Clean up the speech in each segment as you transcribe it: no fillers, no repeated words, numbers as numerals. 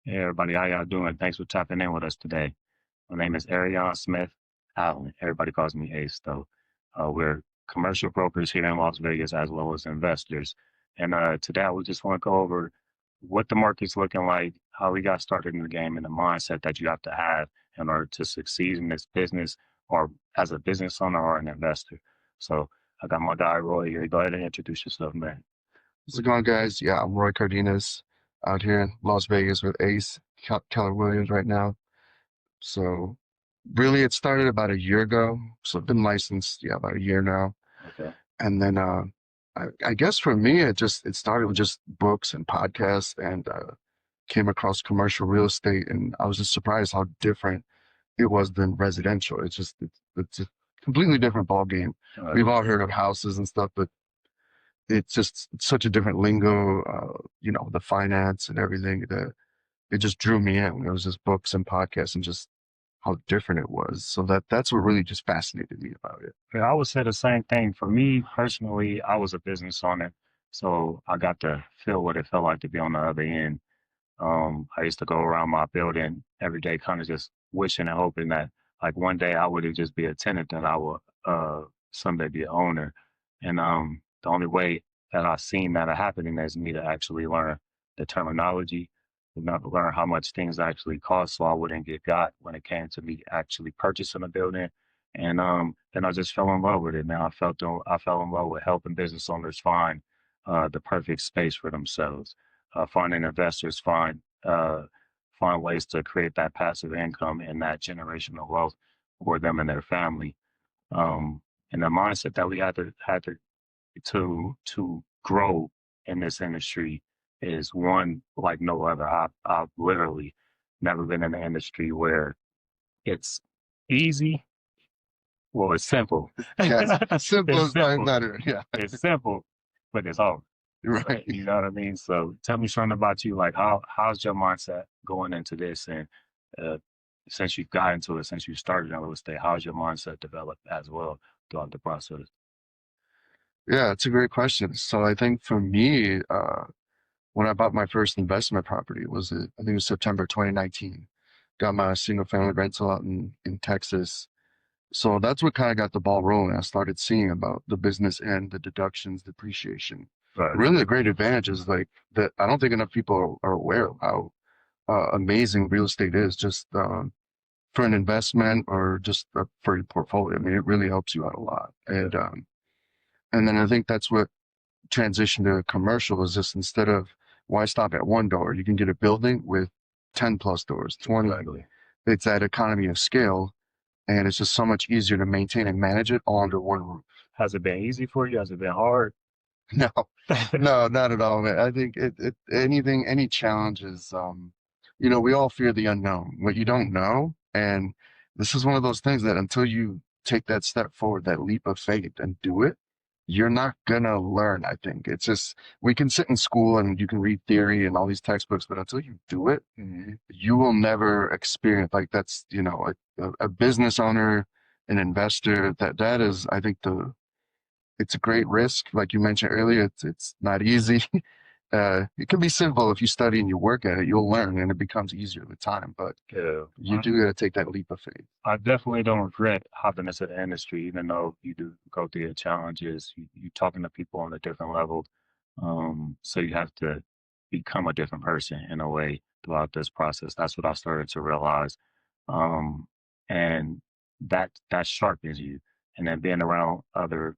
Hey everybody, how y'all doing? Thanks for tapping in with us today. My name is Arion Smith Allen. Everybody calls me Ace, though. We're commercial brokers here in Las Vegas as well as investors. And today we just want to go over what the market's looking like, how we got started in the game, and the mindset that you have to have in order to succeed in this business or as a business owner or an investor. So I got my guy Roy here. Go ahead and introduce yourself, man. How's it going, guys? Yeah, I'm Roy Cardenas out here in Las Vegas with Ace Keller Williams right now. So, really, it started about a year ago. So, I've been licensed, yeah, about a year now. Okay. And then, I guess for me, it started with just books and podcasts, and came across commercial real estate, and I was just surprised how different it was than residential. It's a completely different ball game. Uh, We've all heard of houses and stuff, but it's just such a different lingo, the finance and everything that it just drew me in. It was just books and podcasts and just how different it was. So that's what really just fascinated me about it. Yeah, I would say the same thing. For me personally, I was a business owner, so I got to feel what it felt like to be on the other end. I used to go around my building every day, kind of just wishing and hoping that like one day I would just be a tenant, that I would someday be an owner. And the only way that I've seen that happening is me to actually learn the terminology, to not learn how much things actually cost, so I wouldn't get got when it came to me actually purchasing a building. And then I just fell in love with it. Man, I fell in love with helping business owners find the perfect space for themselves, finding investors, find ways to create that passive income and that generational wealth for them and their family. Um, and the mindset that we had to grow in this industry is one like no other. I've literally never been in an industry where it's easy. Well, it's simple. Yes, simple It's is probably simple. better. Yeah, It's simple, but it's hard. right. You know what I mean? So tell me something about you. Like how's your mindset going into this? And uh, since you've got into it, since you started in real estate, how's your mindset developed as well throughout the process? Yeah, it's a great question. So I think for me, when I bought my first investment property, I think it was September 2019. Got my single family rental out in Texas. So that's what kind of got the ball rolling. I started seeing about the business end, the deductions, depreciation. Right. Really, the great advantage is like that. I don't think enough people are aware of how amazing real estate is just for an investment or just for your portfolio. I mean, it really helps you out a lot. Yeah. And then I think that's what transition to commercial is just instead of why stop at one door, you can get a building with 10 plus doors, 20. Exactly. It's that economy of scale, and it's just so much easier to maintain and manage it all under one roof. Has it been easy for you? Has it been hard? No, no, not at all, man. I think any challenge is, we all fear the unknown, what you don't know. And this is one of those things that until you take that step forward, that leap of faith and do it, you're not gonna learn, I think. It's just, we can sit in school and you can read theory and all these textbooks, but until you do it, Mhm. you will never experience, like that's, a business owner, an investor, that is, I think it's a great risk. Like you mentioned earlier, it's not easy. It can be simple if you study and you work at it, you'll learn and it becomes easier with time. But Yeah. you do got to take that leap of faith. I definitely don't regret hopping into the industry, even though you do go through your challenges. You talking to people on a different level, so you have to become a different person in a way throughout this process. That's what I started to realize, um, and that sharpens you. And then being around other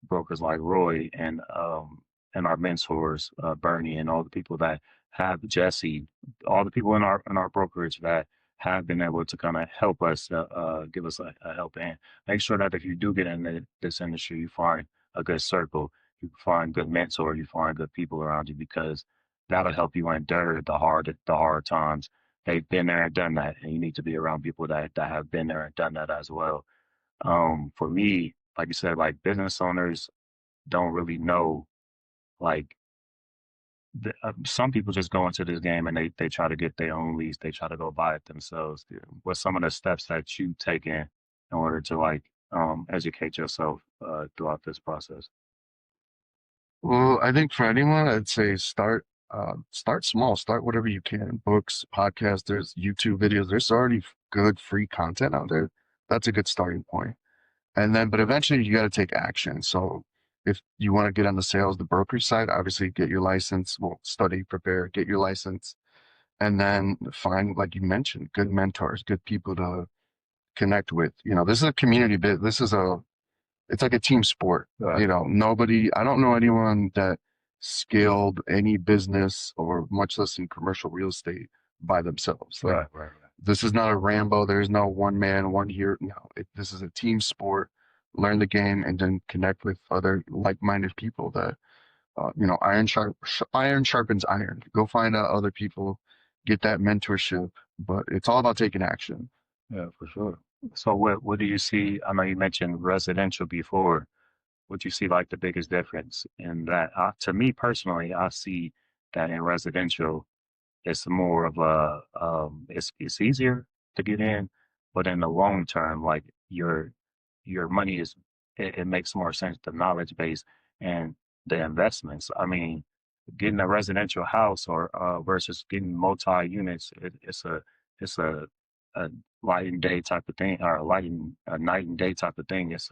brokers like Roy and our mentors, Bernie, and all the people that have Jesse, all the people in our brokerage that have been able to kind of help us, give us a help hand. Make sure that if you do get into this industry, you find a good circle, you find good mentor, you find good people around you, because that'll help you endure the hard times. They've been there and done that, and you need to be around people that have been there and done that as well. For me, like you said, like business owners don't really know, like some people just go into this game and they try to get their own lease. They try to go buy it themselves. Yeah. What some of the steps that you taken in order to like educate yourself throughout this process? Well, I think for anyone, I'd say start. Start small, start whatever you can. Books, podcasts, there's YouTube videos. There's already good free content out there. That's a good starting point. And then, but eventually you got to take action. So if you want to get on the sales, the brokerage side, obviously get your license, well, study, prepare, get your license, and then find, like you mentioned, good mentors, good people to connect with. This is a community bit. It's like a team sport. Right, I don't know anyone that scaled any business or much less in commercial real estate by themselves. Like, right. this is not a Rambo. There's no one man, one hero. No, this is a team sport. Learn the game and then connect with other like-minded people that, iron sharpens iron. Go find out other people, get that mentorship, but it's all about taking action. Yeah, for sure. So what do you see? I know you mentioned residential before. What do you see like the biggest difference in that? To me personally, I see that in residential, it's more of a it's easier to get in, but in the long term, like your money is it makes more sense, the knowledge base and the investments. I mean, getting a residential house or versus getting multi units, it's a light and day type of thing, or a night and day type of thing. It's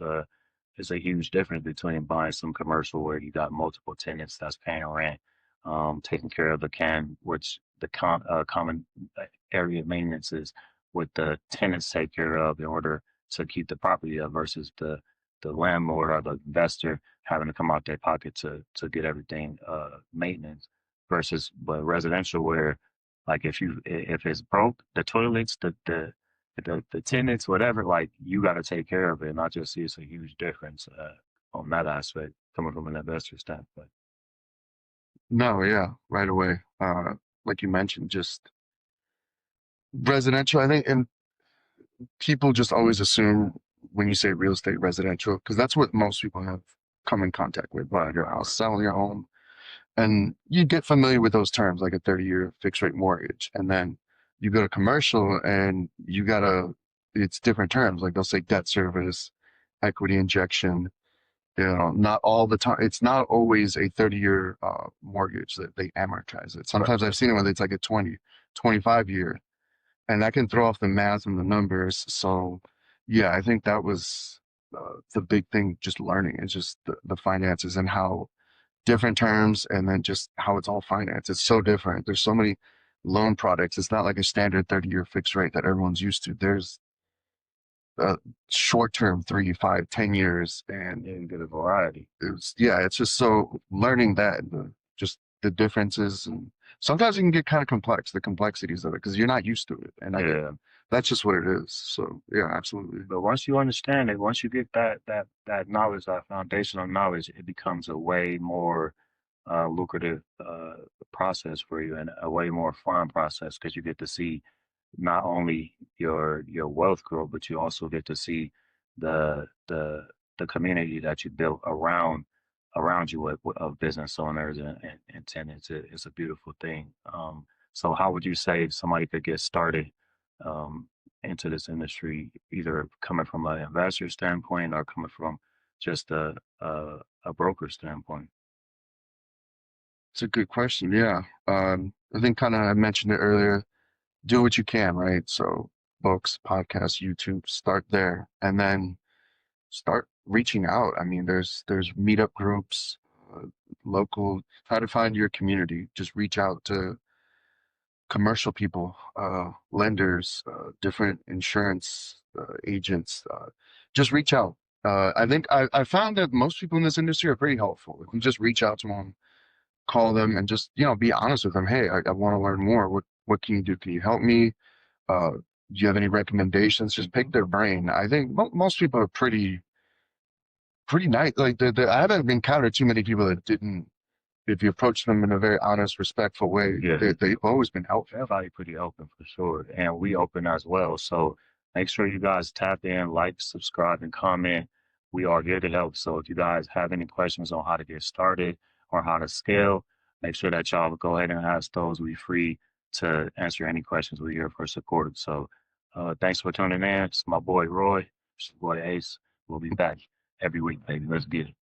a huge difference between buying some commercial where you got multiple tenants that's paying rent, taking care of the which the common area maintenance is what the tenants take care of in order to keep the property up versus the landlord or the investor having to come out their pocket to get everything maintenance versus but residential where like if it's broke, the toilets, the tenants, whatever, like you got to take care of it. And I just see it's a huge difference on that aspect coming from an investor standpoint. No, yeah, right away. Like you mentioned, just residential, I think, and people just always assume when you say real estate residential, because that's what most people have come in contact with, buying your house, selling your home. And you get familiar with those terms like a 30-year fixed rate mortgage. And then you go to commercial and it's different terms. Like they'll say debt service, equity injection, not all the time. It's not always a 30-year mortgage that they amortize it. Right. Sometimes I've seen it where it's like a 20, 25 year, and that can throw off the math and the numbers. So, yeah, I think that was the big thing, just learning is just the finances and how different terms and then just how it's all financed. It's so different. There's so many loan products. It's not like a standard 30-year fixed rate that everyone's used to. There's short term, 3, 5, 10 years. And And get a variety. it's just so learning that, just the differences. And sometimes it can get kind of complex, the complexities of it, because you're not used to it. And I get Yeah. that's just what it is. So, yeah, absolutely. But once you understand it, once you get that knowledge, that foundational knowledge, it becomes a way more lucrative process for you and a way more fun process because you get to see not only your wealth grow, but you also get to see the the the community that you built around you of business owners and tenants. It's a beautiful thing. So how would you say somebody could get started um, into this industry, either coming from an investor standpoint or coming from just a broker standpoint? It's a good question. Yeah. I think kind of I mentioned it earlier. Do what you can, right? So books, podcasts, YouTube, start there, and then start reaching out. I mean, there's meetup groups, uh, local. Try to find your community. Just reach out to commercial people, lenders, different insurance agents. Just reach out. I think I found that most people in this industry are pretty helpful. If you just reach out to them, call them, and just be honest with them. Hey, I want to learn more. What can you do? Can you help me? Do you have any recommendations? Just pick their brain. I think most people are pretty nice. Like I haven't encountered too many people that didn't. If you approach them in a very honest, respectful way, Yeah. they've always been helpful. Everybody pretty open for sure. And we open as well. So make sure you guys tap in, like, subscribe, and comment. We are here to help. So if you guys have any questions on how to get started or how to scale, make sure that y'all go ahead and ask those. We're free to answer any questions. We're here for support. So thanks for tuning in. It's my boy Roy. It's your boy Ace. We'll be back every week, baby. Let's get it.